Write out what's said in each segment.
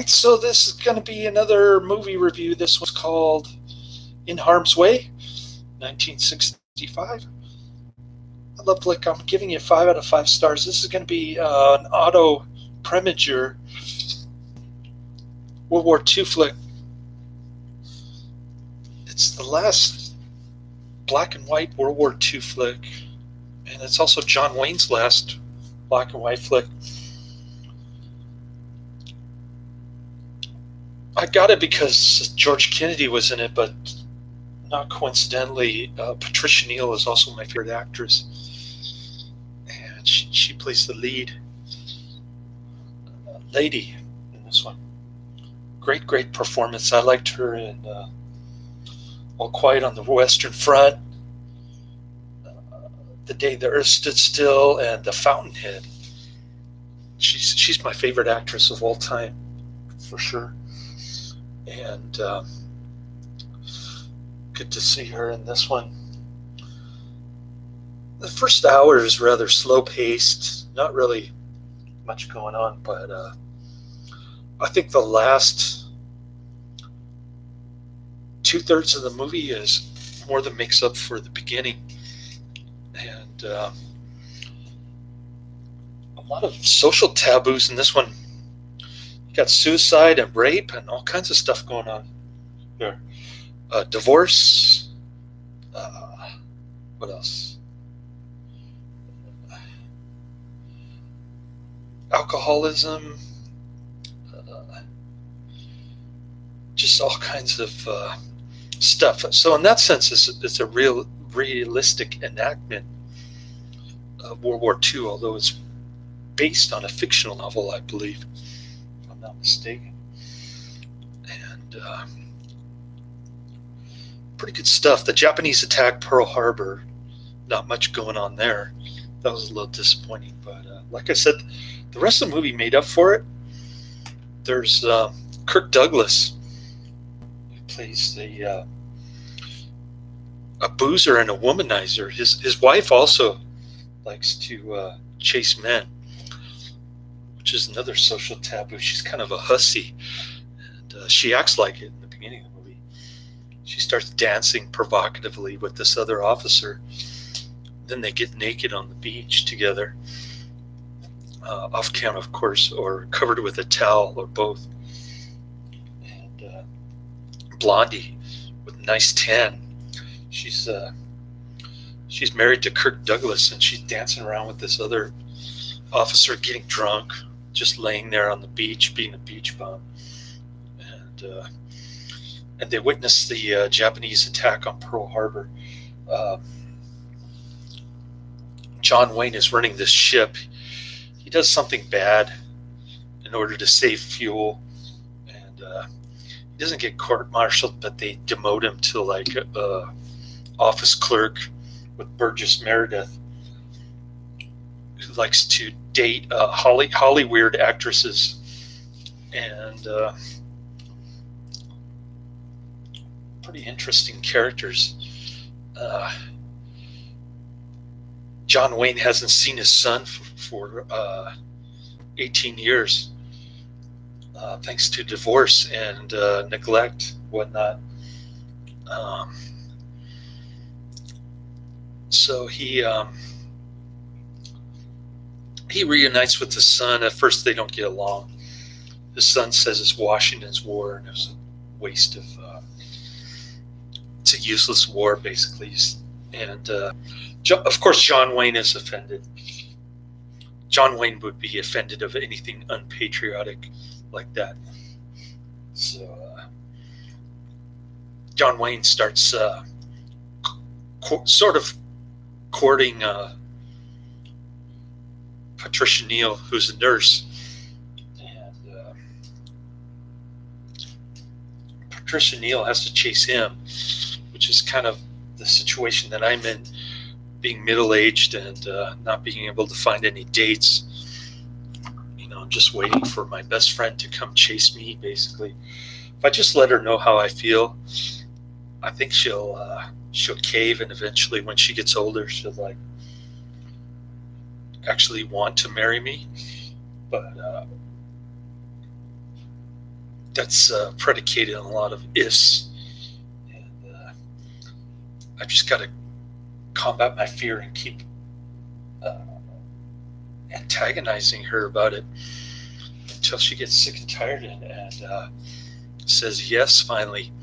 So this is going to be another movie review. This one's called In Harm's Way, 1965. I love flick. I'm giving it 5 out of 5 stars. This is going to be an Otto Preminger World War II flick. It's the last black and white World War II flick, and it's also John Wayne's last black and white flick. I got it because George Kennedy was in it, but not coincidentally, Patricia Neal is also my favorite actress, and she plays the lead lady in this one. Great performance. I liked her in All Quiet on the Western Front, The Day the Earth Stood Still, and The Fountainhead. She's my favorite actress of all time, for sure. And good to see her in this one. The first hour is rather slow-paced, not really much going on, but I think the last 2/3 of the movie is more than makes up for the beginning. And a lot of social taboos in this one. You got suicide and rape and all kinds of stuff going on there. Divorce. What else? Alcoholism. Just all kinds of stuff. So in that sense, it's a realistic enactment of World War II, although it's based on a fictional novel, I believe, if I'm not mistaken. And pretty good stuff. The Japanese attack Pearl Harbor, not much going on there. That was a little disappointing, but like I said, the rest of the movie made up for it. There's Kirk Douglas, who plays a boozer and a womanizer. His wife also likes to chase men, which is another social taboo. She's kind of a hussy, and she acts like it in the beginning of the movie. She starts dancing provocatively with this other officer. Then they get naked on the beach together, off camera, of course, or covered with a towel, or both. And Blondie, with a nice tan, she's married to Kirk Douglas, and she's dancing around with this other officer, getting drunk, just laying there on the beach, being a beach bum. And they witness the Japanese attack on Pearl Harbor. John Wayne is running this ship. He does something bad in order to save fuel, and he doesn't get court-martialed, but they demote him to like a office clerk with Burgess Meredith, who likes to date Hollywood actresses, and pretty interesting characters. John Wayne hasn't seen his son for 18 years, thanks to divorce and neglect, whatnot. So he reunites with his son. At first, they don't get along. His son says it's Washington's war, and it's a waste of. It's a useless war, basically, and. Of course, John Wayne is offended. John Wayne would be offended of anything unpatriotic like that. So John Wayne starts sort of courting Patricia Neal, who's a nurse. And Patricia Neal has to chase him, which is kind of the situation that I'm in, being middle-aged and not being able to find any dates. I'm just waiting for my best friend to come chase me, basically. If I just let her know how I feel, I think she'll cave, and eventually when she gets older, she'll like actually want to marry me. But that's predicated on a lot of ifs, and I've just got to combat my fear and keep antagonizing her about it until she gets sick and tired and says yes finally.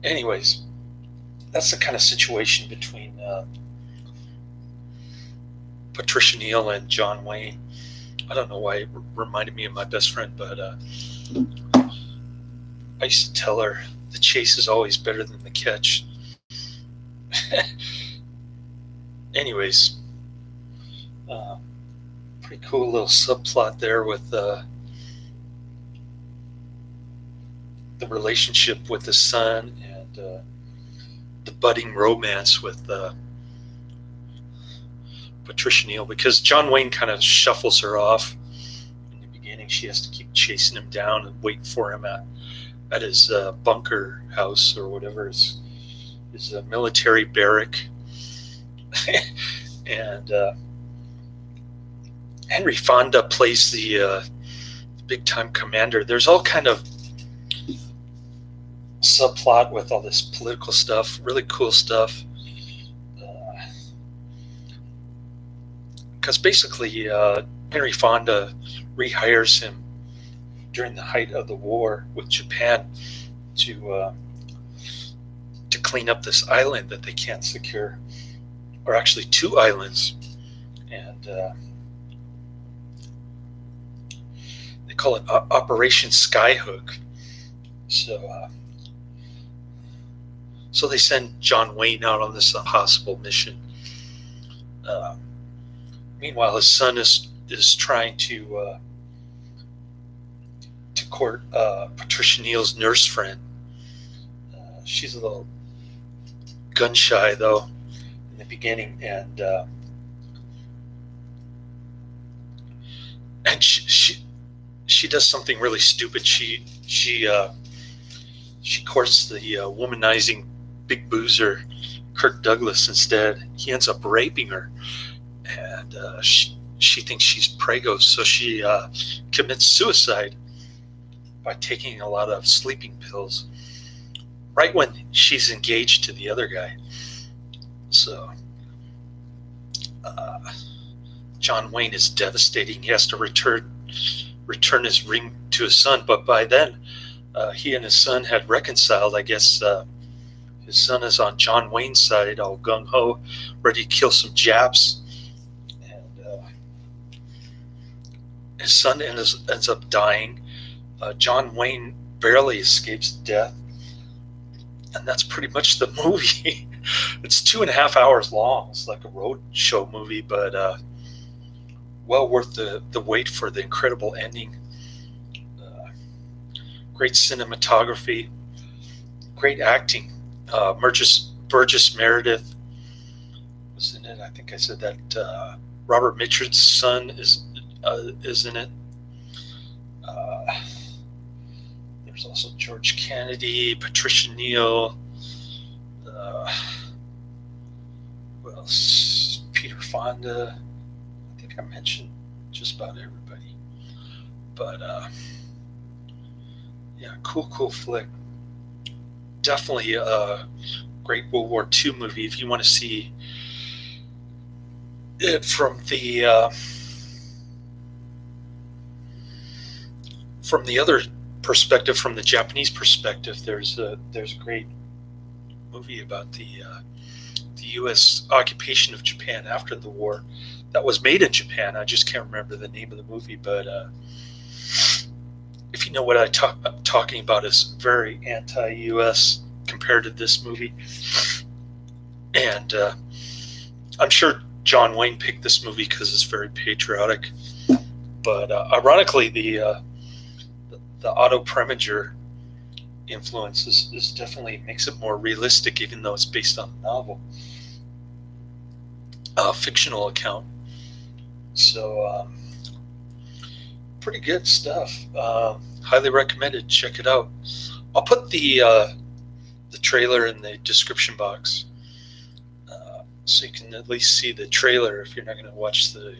Anyways, that's the kind of situation between Patricia Neal and John Wayne. I don't know why it reminded me of my best friend, but I used to tell her the chase is always better than the catch. Anyways, pretty cool little subplot there with the relationship with the son and the budding romance with Patricia Neal, because John Wayne kind of shuffles her off in the beginning. She has to keep chasing him down and wait for him at his bunker house or whatever, his military barrack. And Henry Fonda plays the big time commander. There's all kind of subplot with all this political stuff, really cool stuff. Because basically Henry Fonda rehires him during the height of the war with Japan to clean up this island that they can't secure, or actually two islands, and they call it Operation Skyhook. So they send John Wayne out on this impossible mission. Meanwhile, his son is trying to court Patricia Neal's nurse friend. She's a little gun shy though in the beginning, and she does something really stupid. She courts the womanizing big boozer Kirk Douglas instead. He ends up raping her, and she thinks she's preggo, so she commits suicide by taking a lot of sleeping pills right when she's engaged to the other guy. So John Wayne is devastating. He has to return his ring to his son, but by then he and his son had reconciled. I guess his son is on John Wayne's side, all gung-ho, ready to kill some Japs. And his son ends up dying. John Wayne barely escapes death. And that's pretty much the movie. It's 2.5 hours long. It's like a road show movie, but well worth the wait for the incredible ending. Great cinematography, great acting. Burgess Meredith was in it. I think I said that. Robert Mitchum's son is in it. There's also George Kennedy, Patricia Neal. Who else? Peter Fonda. I think I mentioned just about everybody. But yeah, cool flick. Definitely a great World War II movie if you want to see it from the other perspective, from the Japanese perspective. There's a great movie about the U.S. occupation of Japan after the war that was made in Japan. I just can't remember the name of the movie, but if you know what I'm talking about, is very anti-U.S. compared to this movie. And I'm sure John Wayne picked this movie because it's very patriotic. But ironically, the Otto Preminger influence is definitely makes it more realistic, even though it's based on a novel, fictional account. So pretty good stuff. Highly recommended. Check it out. I'll put the trailer in the description box, so you can at least see the trailer if you're not going to watch the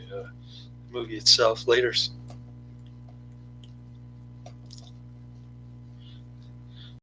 movie itself later.